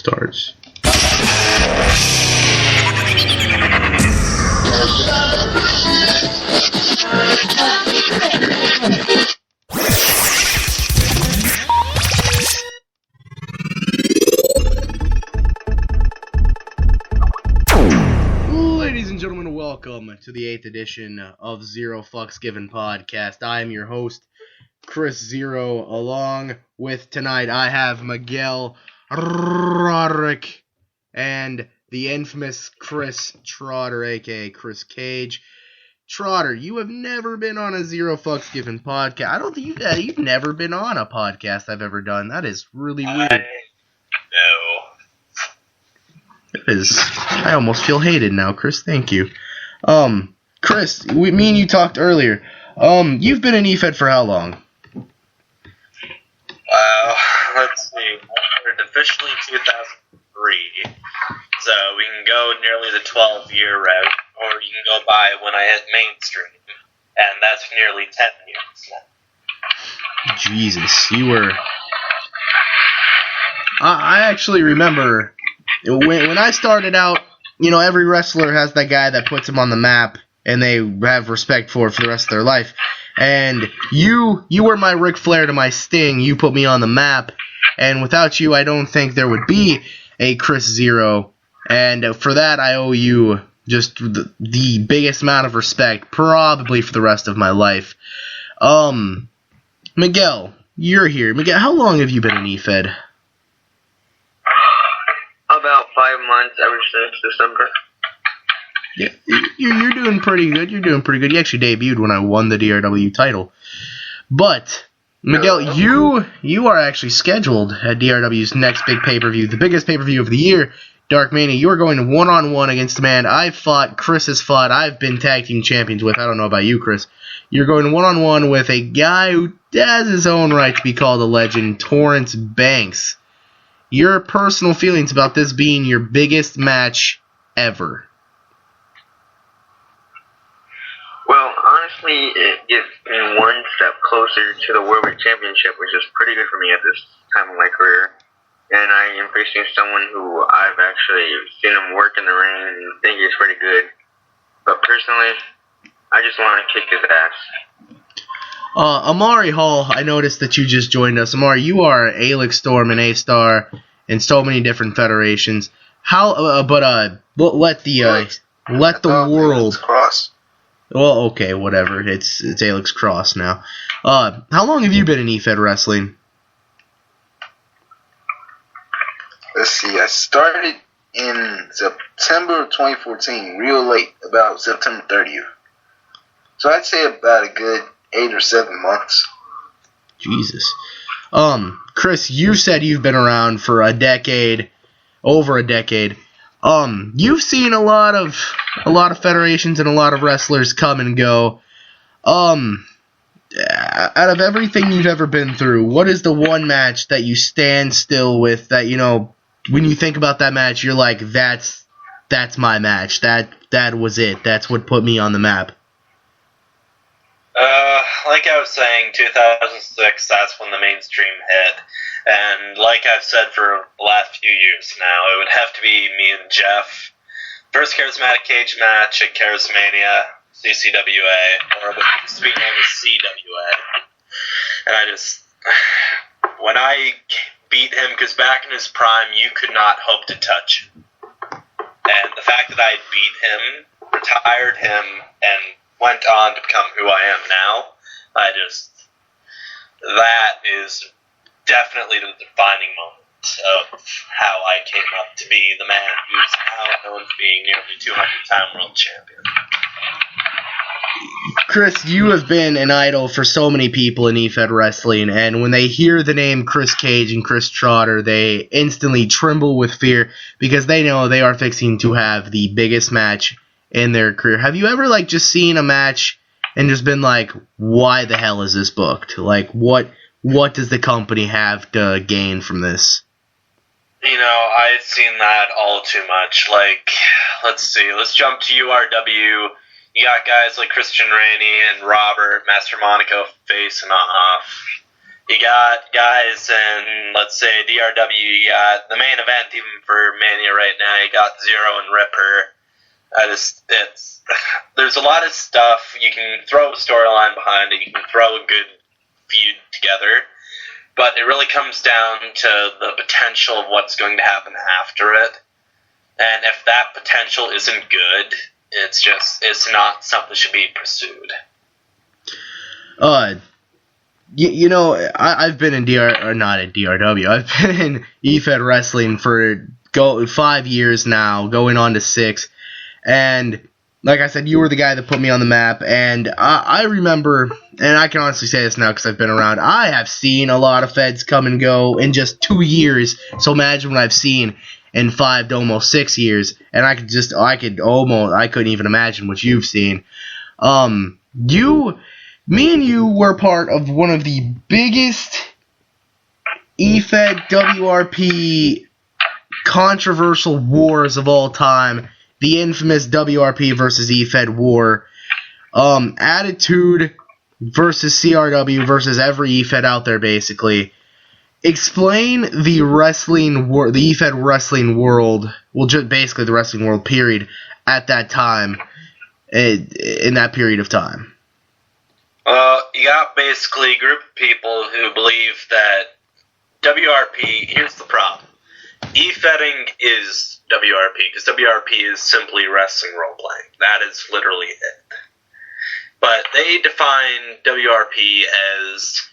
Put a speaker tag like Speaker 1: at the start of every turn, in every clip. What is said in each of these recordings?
Speaker 1: starts. Ladies and gentlemen, welcome to the 8th edition of Zero Fucks Given Podcast. I am your host, Chris Zero. Along with tonight, I have Miguel Roderick and the infamous Chris Trotter, aka Chris Cage. Trotter, you have never been on a Zero Fucks Given podcast. I don't think you've never been on a podcast I've ever done. That is really weird.
Speaker 2: No.
Speaker 1: It is. I almost feel hated now, Chris. Thank you. Chris, me and you talked earlier. You've been an EFED for how long?
Speaker 2: Let's see. I started officially 2003, so we can go nearly the 12-year route, or you can go by when I hit mainstream, and that's nearly 10 years now.
Speaker 1: Jesus, you were... I actually remember when I started out, you know, every wrestler has that guy that puts him on the map, and they have respect for the rest of their life. And you were my Ric Flair to my Sting. You put me on the map, and without you, I don't think there would be a Chris Zero. And for that, I owe you just the biggest amount of respect, probably for the rest of my life. Miguel, you're here. Miguel, how long have you been an EFED?
Speaker 3: About 5 months, ever since December.
Speaker 1: Yeah, you're doing pretty good. You're doing pretty good. You actually debuted when I won the DRW title. But, Miguel, you are actually scheduled at DRW's next big pay-per-view, the biggest pay-per-view of the year, Dark Mania. You are going one-on-one against a man I've fought, Chris has fought, I've been tag team champions with. I don't know about you, Chris. You're going one-on-one with a guy who has his own right to be called a legend, Torrance Banks. Your personal feelings about this being your biggest match ever?
Speaker 3: Well, honestly, it gets me one step closer to the World Championship, which is pretty good for me at this time of my career. And I am facing someone who I've actually seen him work in the ring and think he's pretty good. But personally, I just want to kick his ass.
Speaker 1: Amari Hall, I noticed that you just joined us. Amari, you are Alex Storm and A-Star in so many different federations. Let the world...
Speaker 4: Cross.
Speaker 1: Well, okay, whatever. It's Alex Cross now. How long have you been in EFED wrestling?
Speaker 4: Let's see, I started in September of 2014, real late, about September 30th. So I'd say about a good 8 or 7 months.
Speaker 1: Jesus. Chris, you said you've been around for a decade, over a decade. You've seen a lot of federations and a lot of wrestlers come and go. Out of everything you've ever been through, what is the one match that you stand still with that, you know, when you think about that match, you're like, that's my match. That was it. That's what put me on the map.
Speaker 2: Like I was saying, 2006, that's when the mainstream hit. And like I've said for the last few years now, it would have to be me and Jeff. First charismatic cage match at Charismania, CCWA, or what used to be known as CWA. And when I beat him, because back in his prime, you could not hope to touch him. And the fact that I beat him, retired him, and went on to become who I am now, that is definitely the defining moment of how I came up to be the man who's now known for being nearly 200-time world champion.
Speaker 1: Chris, you have been an idol for so many people in EFED wrestling, and when they hear the name Chris Cage and Chris Trotter, they instantly tremble with fear because they know they are fixing to have the biggest match in their career. Have you ever just seen a match and just been like, why the hell is this booked? Like, what does the company have to gain from this?
Speaker 2: You know, I've seen that all too much. Let's see, let's jump to URW. You got guys like Christian Rainey and Robert, Master Monaco facing off. You got guys in, let's say, DRW, you got the main event even for Mania right now, you got Zero and Ripper. There's a lot of stuff. You can throw a storyline behind it, you can throw a good feud together, but it really comes down to the potential of what's going to happen after it. And if that potential isn't good, it's not something that should be pursued.
Speaker 1: I've been in not in DRW. I've been in EFED wrestling for 5 years now, going on to 6. And like I said, you were the guy that put me on the map. And I remember, and I can honestly say this now because I've been around, I have seen a lot of feds come and go in just 2 years. So imagine what I've seen in 5 to almost 6 years. And I couldn't even imagine what you've seen. Me and you were part of one of the biggest EFED WRP controversial wars of all time, the infamous WRP versus EFED war. Attitude versus CRW versus every EFED out there, basically. Explain the the EFED wrestling world, well, just basically the wrestling world, period, at that time, in that period of time.
Speaker 2: You got basically a group of people who believe that WRP, here's the problem. E-fetting is WRP, because WRP is simply wrestling role-playing. That is literally it. But they define WRP as,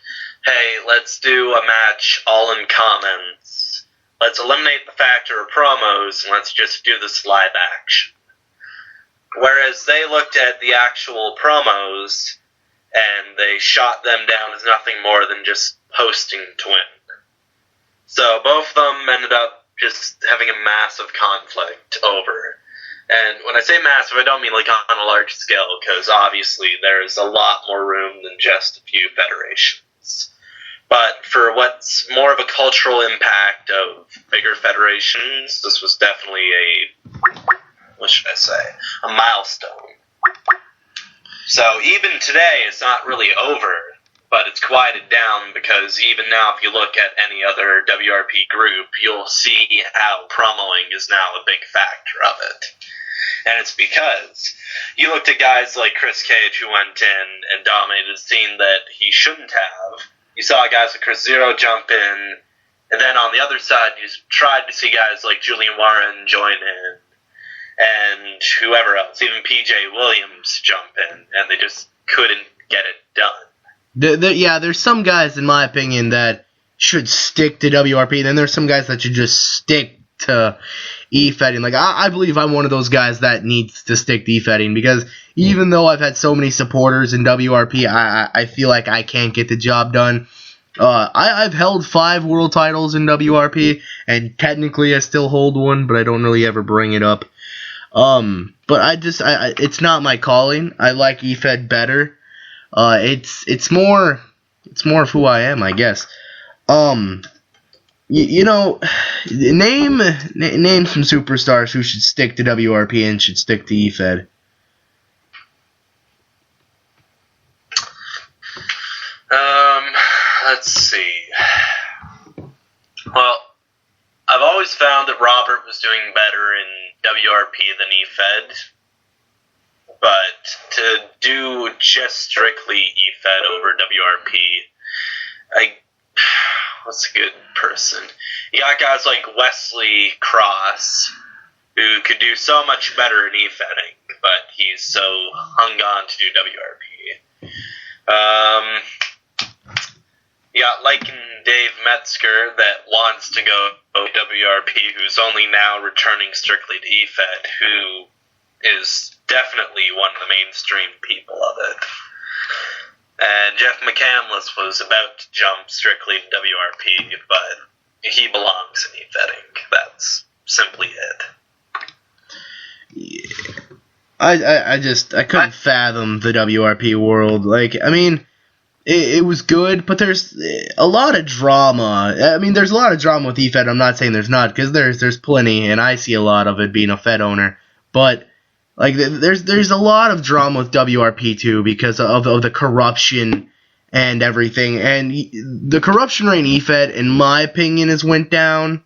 Speaker 2: hey, let's do a match all in comments. Let's eliminate the factor of promos, and let's just do this live action. Whereas they looked at the actual promos, and they shot them down as nothing more than just posting to win. So both of them ended up just having a massive conflict over. And when I say massive, I don't mean like on a large scale, because obviously there's a lot more room than just a few federations. But for what's more of a cultural impact of bigger federations, this was definitely a milestone. So even today, it's not really over, but it's quieted down, because even now, if you look at any other WRP group, you'll see how promoing is now a big factor of it. And it's because you looked at guys like Chris Cage, who went in and dominated a scene that he shouldn't have. You saw guys like Chris Zero jump in, and then on the other side, you tried to see guys like Julian Warren join in, and whoever else, even PJ Williams jump in, and they just couldn't get it done.
Speaker 1: There's some guys, in my opinion, that should stick to WRP, and then there's some guys that should just stick to E-fetting. Like, I believe I'm one of those guys that needs to stick to E-fetting, because even though I've had so many supporters in WRP, I feel like I can't get the job done. I've held 5 world titles in WRP, and technically I still hold one, but I don't really ever bring it up. But it's not my calling. I like EFED better. It's more of who I am, I guess. Name some superstars who should stick to WRP and should stick to EFED.
Speaker 2: Let's see. Well, I've always found that Robert was doing better in WRP than EFED, but to do just strictly EFED over WRP, what's a good person? You got guys like Wesley Cross, who could do so much better in EFEDing, but he's so hung on to do WRP. You got Lycan Dave Metzger that wants to go WRP, who's only now returning strictly to EFED, who is definitely one of the mainstream people of it. And Jeff McCandless was about to jump strictly to WRP, but he belongs in EFEDing. That's simply it.
Speaker 1: Yeah. I couldn't fathom the WRP world. Like, I mean, it was good, but there's a lot of drama. I mean, there's a lot of drama with EFED. I'm not saying there's not, because there's plenty, and I see a lot of it being a Fed owner. But like, there's a lot of drama with WRP too, because of the corruption and everything. And the corruption rate in EFED, in my opinion, has went down.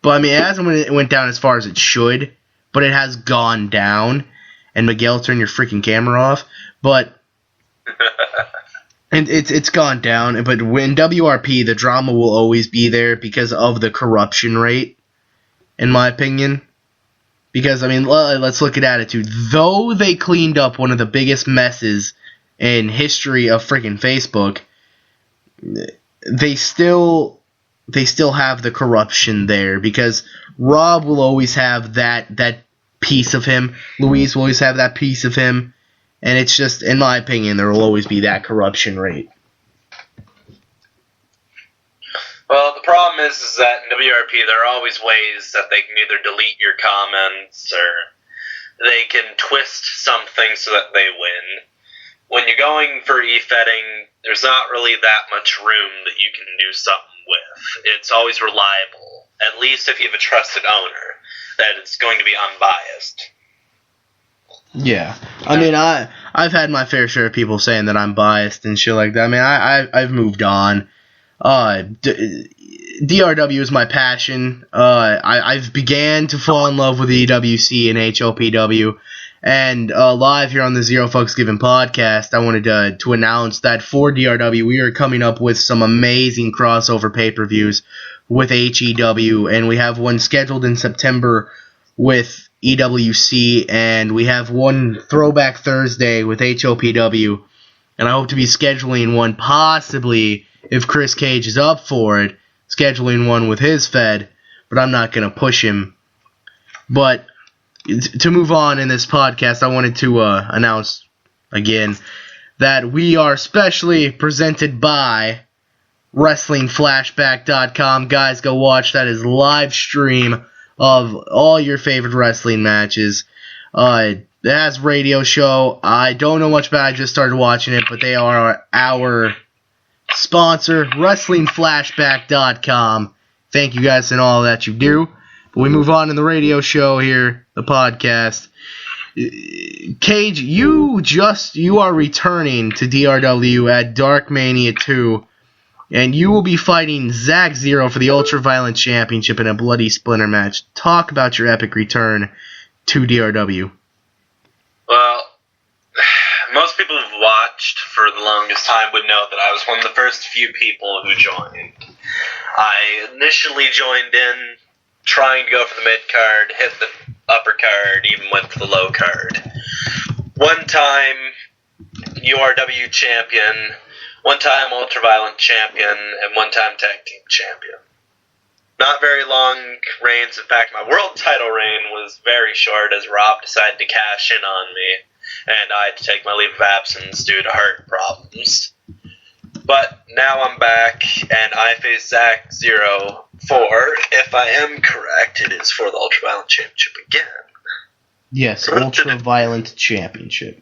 Speaker 1: But, I mean, it hasn't went down as far as it should, but it has gone down. And, Miguel, turn your freaking camera off. But and it's gone down. But in WRP, the drama will always be there because of the corruption rate, in my opinion. Because, I mean, let's look at attitude. Though they cleaned up one of the biggest messes in history of freaking Facebook, they still have the corruption there, because Rob will always have that piece of him. Luis will always have that piece of him. And it's just, in my opinion, there will always be that corruption rate.
Speaker 2: Well, the problem is that in WRP there are always ways that they can either delete your comments or they can twist something so that they win. When you're going for e-fetting, there's not really that much room that you can do something with. It's always reliable, at least if you have a trusted owner, that it's going to be unbiased.
Speaker 1: Yeah, I mean, I've had my fair share of people saying that I'm biased and shit like that. I mean, I've moved on. DRW is my passion. I've began to fall in love with EWC and HLPW. And live here on the Zero Fucks Given podcast, I wanted to announce that for DRW, we are coming up with some amazing crossover pay-per-views with HEW. And we have one scheduled in September with EWC, and we have one Throwback Thursday with HOPW, and I hope to be scheduling one, possibly, if Chris Cage is up for it, scheduling one with his Fed, but I'm not going to push him. But to move on in this podcast, I wanted to announce again that we are specially presented by WrestlingFlashback.com. Guys, go watch. That is live stream of all your favorite wrestling matches. It has radio show. I don't know much about it. I just started watching it, but they are our sponsor, WrestlingFlashback.com. Thank you guys and all that you do. But we move on in the radio show here, the podcast. Cage, you are returning to DRW at Dark Mania 2. And you will be fighting Zach Zero for the Ultraviolent Championship in a Bloody Splinter match. Talk about your epic return to DRW.
Speaker 2: Well, most people who've watched for the longest time would know that I was one of the first few people who joined. I initially joined in trying to go for the mid-card, hit the upper card, even went for the low card. One time, URW champion, one time Ultraviolent champion, and one time Tag Team champion. Not very long reigns. In fact, my world title reign was very short as Rob decided to cash in on me, and I had to take my leave of absence due to heart problems. But now I'm back, and I face Zach Zero for, if I am correct, it is for the Ultraviolent Championship again.
Speaker 1: Yes, Ultraviolent Championship.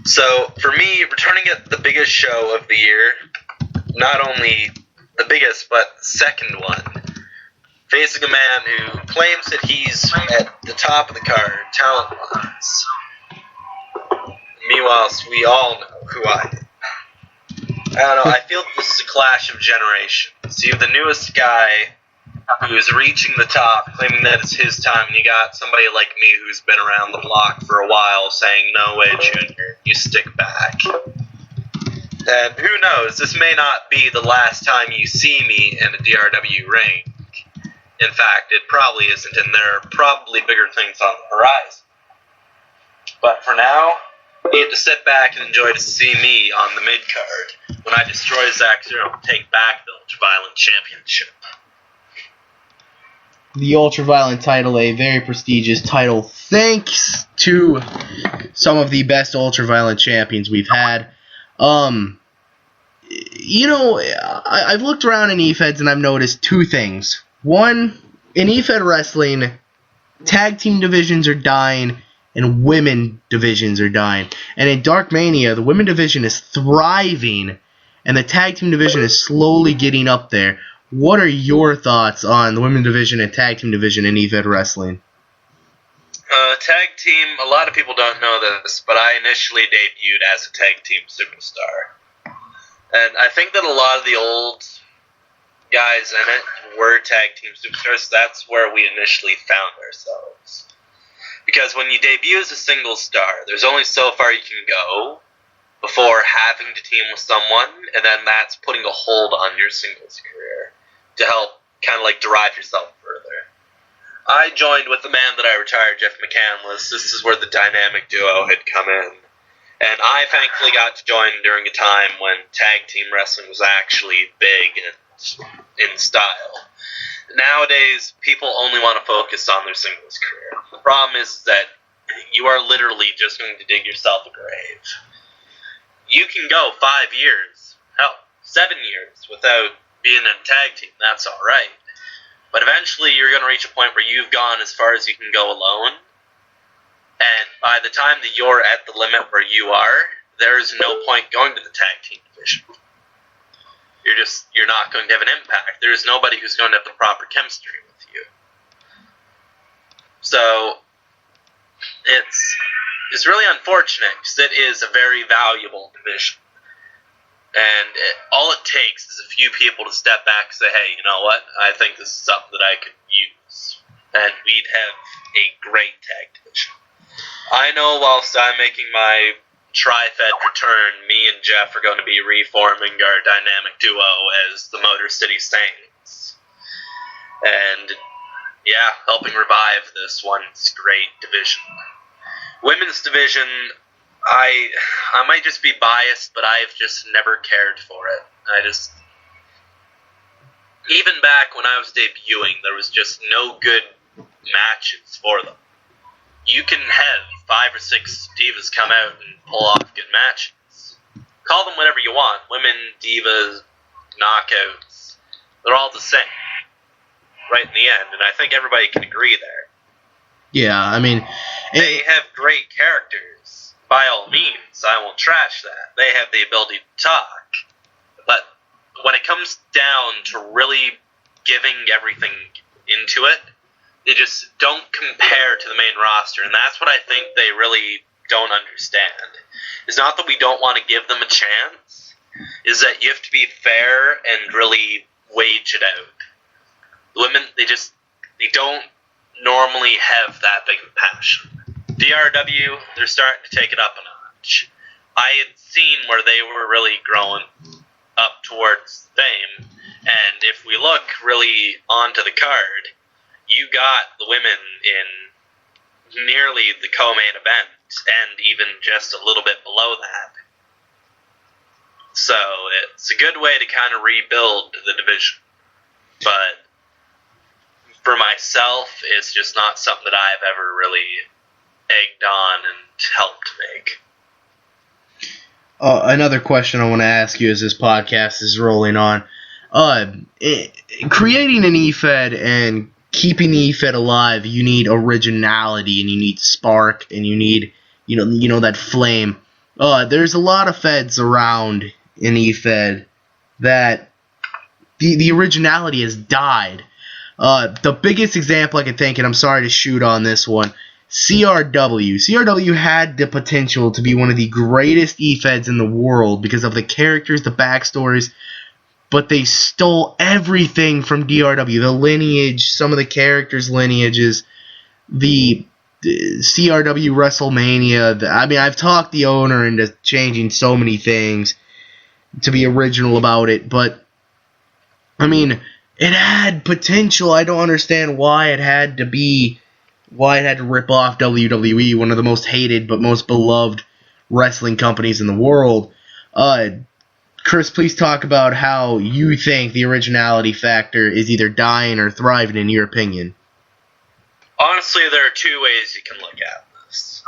Speaker 2: So, for me, returning at the biggest show of the year, not only the biggest, but the second one, facing a man who claims that he's at the top of the card, talent-wise. Meanwhile, we all know who I am. I don't know, I feel this is a clash of generations. You have the newest guy who's reaching the top, claiming that it's his time, and you got somebody like me who's been around the block for a while saying, no way, Junior, you stick back. And who knows, this may not be the last time you see me in a DRW ring. In fact, it probably isn't, and there are probably bigger things on the horizon. But for now, you get to sit back and enjoy to see me on the mid-card when I destroy Zach Zero and take back the Ultraviolent Championship.
Speaker 1: The Ultraviolent title, a very prestigious title, thanks to some of the best Ultraviolent champions we've had. You know, I've looked around in EFEDs and I've noticed two things. One, in EFED wrestling, tag team divisions are dying and women divisions are dying. And in Dark Mania, the women division is thriving and the tag team division is slowly getting up there. What are your thoughts on the women division and tag team division in EFED wrestling?
Speaker 2: Tag team, a lot of people don't know this, but I initially debuted as a tag team superstar. And I think that a lot of the old guys in it were tag team superstars. That's where we initially found ourselves. Because when you debut as a single star, there's only so far you can go before having to team with someone, and then that's putting a hold on your singles career to help kind of like drive yourself further. I joined with the man that I retired, Jeff McCandless. This is where the dynamic duo had come in. And I thankfully got to join during a time when tag team wrestling was actually big and in style. Nowadays, people only want to focus on their singles career. The problem is that you are literally just going to dig yourself a grave. You can go 5 years, hell, 7 years without being in a tag team. That's all right. But eventually, you're going to reach a point where you've gone as far as you can go alone. And by the time that you're at the limit where you are, there is no point going to the tag team division. You're not going to have an impact. There is nobody who's going to have the proper chemistry with you. So it's really unfortunate because it is a very valuable division. And all it takes is a few people to step back and say, hey, you know what? I think this is something that I could use. And we'd have a great tag division. I know whilst I'm making my Tri-Fed return, me and Jeff are going to be reforming our dynamic duo as the Motor City Saints. And, yeah, helping revive this once great division. Women's division, I might just be biased, but I've just never cared for it. Even back when I was debuting, there was just no good matches for them. You can have 5 or 6 divas come out and pull off good matches. Call them whatever you want. Women, divas, knockouts. They're all the same. Right in the end. And I think everybody can agree there.
Speaker 1: Yeah, I mean...
Speaker 2: They have great characters. By all means, I won't trash that. They have the ability to talk. But when it comes down to really giving everything into it, they just don't compare to the main roster, and that's what I think they really don't understand. It's not that we don't want to give them a chance, is that you have to be fair and really wage it out. The women, they don't normally have that big of a passion. DRW, they're starting to take it up a notch. I had seen where they were really growing up towards fame, and if we look really onto the card, you got the women in nearly the co-main event, and even just a little bit below that. So it's a good way to kind of rebuild the division. But for myself, it's just not something that I've ever really egged on and helped make.
Speaker 1: Another question I want to ask you as this podcast is rolling on. Creating an E-Fed and keeping the E-Fed alive, you need originality, and you need spark, and you need, you know that flame. There's a lot of Feds around in E-Fed that the originality has died. The biggest example I can think, and I'm sorry to shoot on this one, CRW. CRW had the potential to be one of the greatest E-Feds in the world because of the characters, the backstories, but they stole everything from DRW. The lineage, some of the characters' lineages, the CRW WrestleMania. I've talked the owner into changing so many things to be original about it, but, it had potential. I don't understand why it had to rip off WWE, one of the most hated but most beloved wrestling companies in the world. Chris, please talk about how you think the originality factor is either dying or thriving in your opinion.
Speaker 2: Honestly, there are 2 ways you can look at this.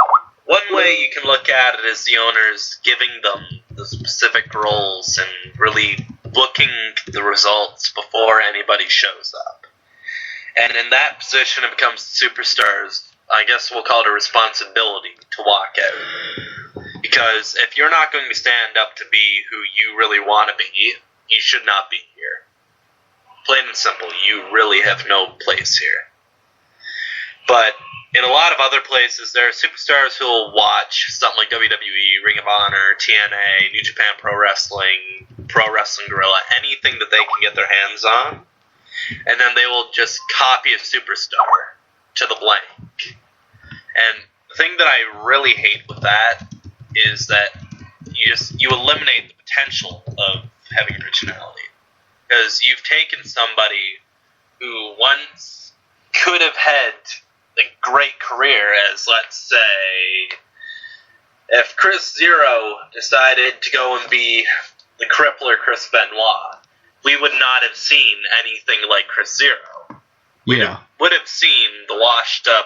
Speaker 2: One way you can look at it is the owners giving them the specific roles and really booking the results before anybody shows up. And in that position, it becomes superstars. I guess we'll call it a responsibility to walk out. Because if you're not going to stand up to be who you really want to be, you should not be here. Plain and simple, you really have no place here. But in a lot of other places, there are superstars who will watch something like WWE, Ring of Honor, TNA, New Japan Pro Wrestling, Pro Wrestling Guerrilla, anything that they can get their hands on, and then they will just copy a superstar to the blank. And the thing that I really hate with that is that you eliminate the potential of having originality. Because you've taken somebody who once could have had a great career as, let's say, if Chris Zero decided to go and be the crippler Chris Benoit, we would not have seen anything like Chris Zero. We would have seen the washed up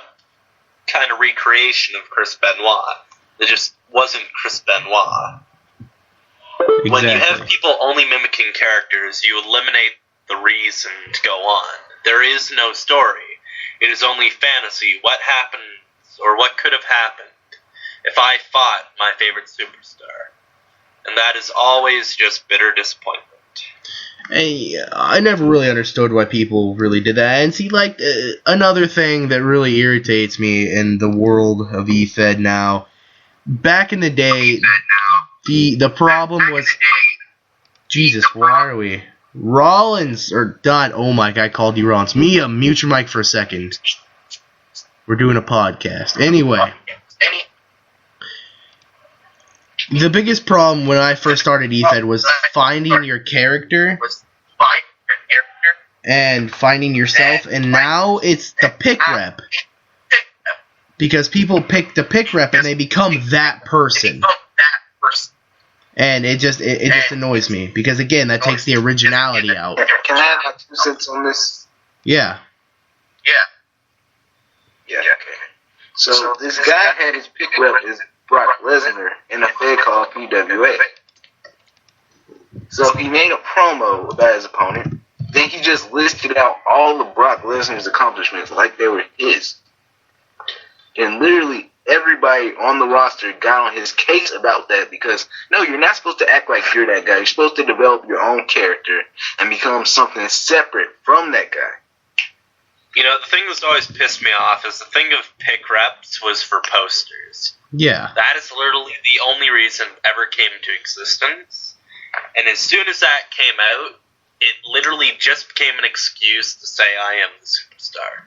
Speaker 2: kind of recreation of Chris Benoit. It just wasn't Chris Benoit.
Speaker 1: Exactly.
Speaker 2: When you have people only mimicking characters, you eliminate the reason to go on. There is no story. It is only fantasy. What happens, or what could have happened, if I fought my favorite superstar? And that is always just bitter disappointment.
Speaker 1: Hey, I never really understood why people really did that. And see, like, another thing that really irritates me in the world of eFed now, back in the day, the problem was... Jesus, where are we? Rollins, or Don, oh my God, I called you Rollins. Mia, mute your mic for a second. We're doing a podcast. Anyway. The biggest problem when I first started eFed was finding your character and finding yourself, and now it's the pick rep. Because people pick the pick rep and they become that person. And it just annoys me, because again, that takes the originality out.
Speaker 4: Can I have 2 cents on this?
Speaker 1: Yeah.
Speaker 4: Yeah. Okay. So this guy had his pick rep as Brock Lesnar in a fed called PWA. So he made a promo about his opponent. Then he just listed out all of Brock Lesnar's accomplishments like they were his. And literally everybody on the roster got on his case about that, because no, you're not supposed to act like you're that guy. You're supposed to develop your own character and become something separate from that guy.
Speaker 2: You know, the thing that's always pissed me off is the thing of pick reps was for posters.
Speaker 1: Yeah.
Speaker 2: That is literally the only reason it ever came into existence. And as soon as that came out, it literally just became an excuse to say I am the superstar.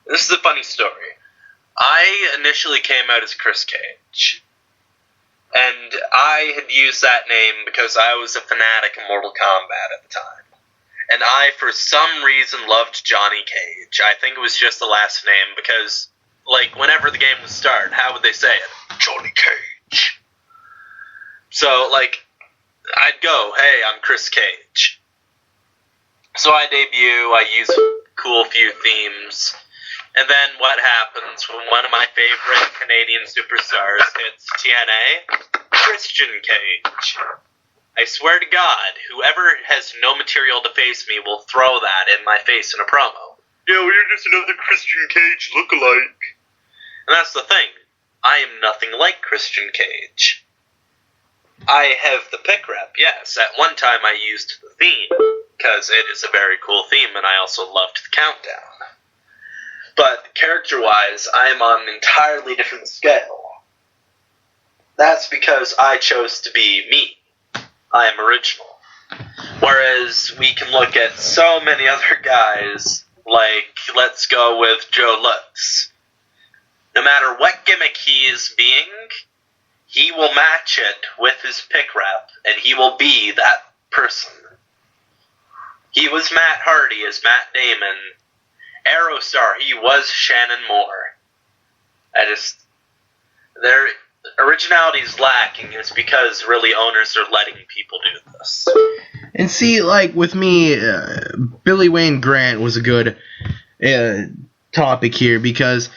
Speaker 2: This is a funny story. I initially came out as Chris Cage. And I had used that name because I was a fanatic of Mortal Kombat at the time. And I, for some reason, loved Johnny Cage. I think it was just the last name because, like, whenever the game would start, how would they say it? Johnny Cage. So, like, I'd go, hey, I'm Chris Cage. So I debut, I use a cool few themes, and then what happens when one of my favorite Canadian superstars hits TNA? Christian Cage. I swear to God, whoever has no material to face me will throw that in my face in a promo. Yeah, well, you're just another Christian Cage lookalike. And that's the thing. I am nothing like Christian Cage. I have the pick rep, yes. At one time I used the theme, because it is a very cool theme, and I also loved the countdown. But character-wise, I am on an entirely different scale. That's because I chose to be me. I am original. Whereas we can look at so many other guys, like, let's go with Joe Lutz. No matter what gimmick he is being, he will match it with his pick rep, and he will be that person. He was Matt Hardy as Matt Damon. Aerostar, he was Shannon Moore. Their originality is lacking. It's because really owners are letting people do this.
Speaker 1: And see, like, with me, Billy Wayne Grant was a good topic here, because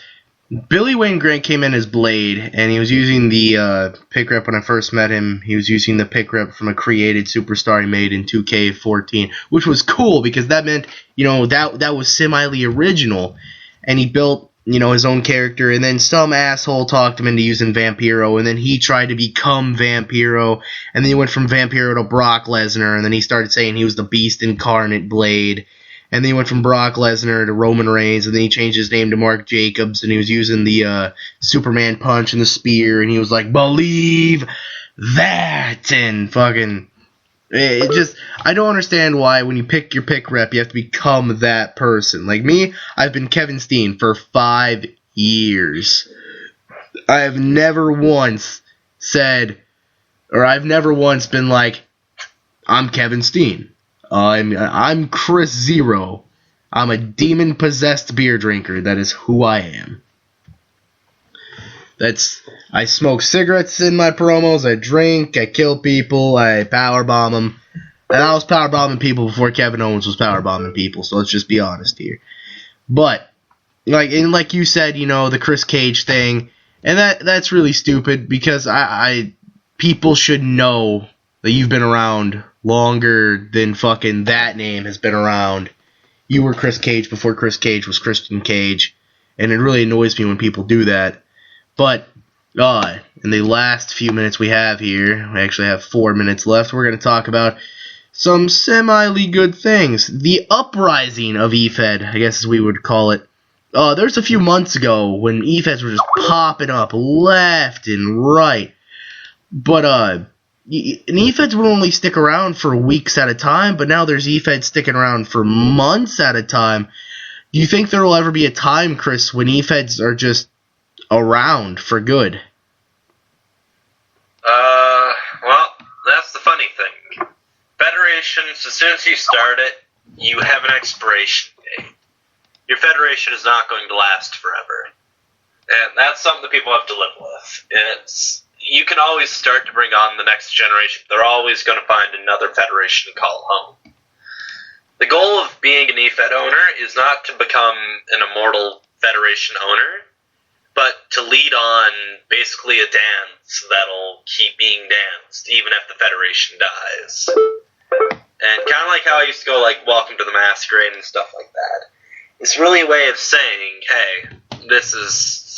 Speaker 1: Billy Wayne Grant came in as Blade, and he was using the pick rep when I first met him. He was using the pick rep from a created superstar he made in 2K14, which was cool because that meant, that was semi original. And he built, his own character, and then some asshole talked him into using Vampiro, and then he tried to become Vampiro, and then he went from Vampiro to Brock Lesnar, and then he started saying he was the Beast Incarnate Blade. And then he went from Brock Lesnar to Roman Reigns, and then he changed his name to Mark Jacobs, and he was using the Superman punch and the spear, and he was like, believe that, and fucking, I don't understand why when you pick your pick rep, you have to become that person. Like me, I've been Kevin Steen for 5 years. I have never once said, or I've never once been like, I'm Kevin Steen. I'm Chris Zero. I'm a demon-possessed beer drinker. That is who I am. I smoke cigarettes in my promos, I drink, I kill people, I powerbomb them. And I was powerbombing people before Kevin Owens was powerbombing people, so let's just be honest here. But, like you said, the Chris Cage thing, and that's really stupid, because people should know that you've been around longer than fucking that name has been around. You were Chris Cage before Chris Cage was Christian Cage, and it really annoys me when people do that. But, in the last few minutes we have here, we actually have 4 minutes left, we're going to talk about some semi-ly good things. The uprising of EFED, I guess as we would call it. There's a few months ago when EFEDs were just popping up left and right. But, and EFEDs would only stick around for weeks at a time, but now there's EFEDs sticking around for months at a time. Do you think there will ever be a time, Chris, when EFEDs are just around for good?
Speaker 2: Well, that's the funny thing. Federations, as soon as you start it, you have an expiration date. Your federation is not going to last forever. And that's something that people have to live with. You can always start to bring on the next generation. They're always going to find another federation to call home. The goal of being an EFED owner is not to become an immortal federation owner, but to lead on basically a dance that'll keep being danced, even if the federation dies. And kind of like how I used to go, Welcome to the Masquerade and stuff like that. It's really a way of saying, hey, this is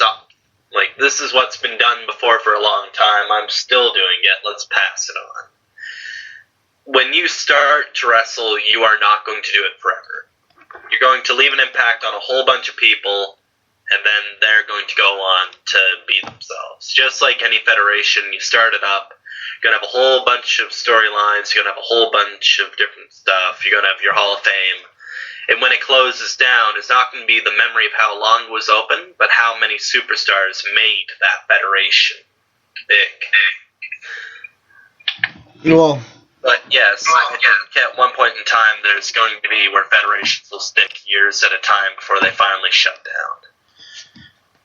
Speaker 2: what's been done before for a long time. I'm still doing it. Let's pass it on. When you start to wrestle, you are not going to do it forever. You're going to leave an impact on a whole bunch of people, and then they're going to go on to be themselves. Just like any federation, you start it up, you're going to have a whole bunch of storylines, you're going to have a whole bunch of different stuff, you're going to have your Hall of Fame, and when it closes down, it's not going to be the memory of how long it was open, but how many superstars made that federation big.
Speaker 1: Well,
Speaker 2: but yes, I think at one point in time, there's going to be where federations will stick years at a time before they finally shut down.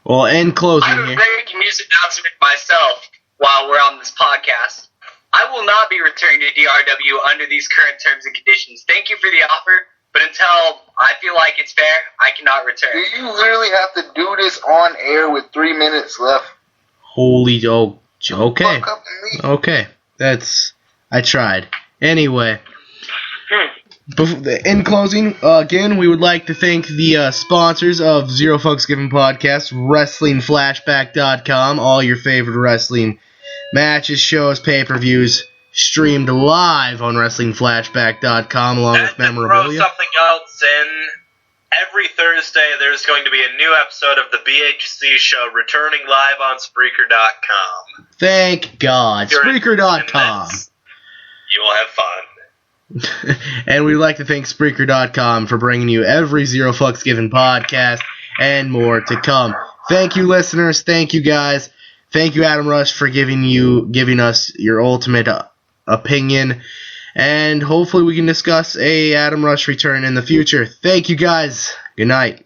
Speaker 1: Well, in closing
Speaker 5: I have
Speaker 1: here.
Speaker 5: a breaking news announcement myself while we're on this podcast. I will not be returning to DRW under these current terms and conditions. Thank you for the offer, but until I feel like it's fair, I cannot return.
Speaker 4: Do you literally have to do this on air with 3 minutes left?
Speaker 1: Holy, okay.
Speaker 4: Fuck up to me.
Speaker 1: Okay, I tried. Anyway. In closing, again, we would like to thank the sponsors of Zero Fucks Given Podcast, WrestlingFlashback.com, all your favorite wrestling matches, shows, pay-per-views, streamed live on WrestlingFlashback.com, along with memorabilia.
Speaker 2: Throw something else in. Every Thursday, there's going to be a new episode of the BHC show returning live on Spreaker.com.
Speaker 1: Thank God. Spreaker.com.
Speaker 2: You will have fun.
Speaker 1: And we'd like to thank Spreaker.com for bringing you every Zero Fucks Given podcast and more to come. Thank you, listeners. Thank you, guys. Thank you, Adam Rush, for giving us your ultimate opinion. And hopefully we can discuss a Adam Rush return in the future. Thank you, guys. Good night.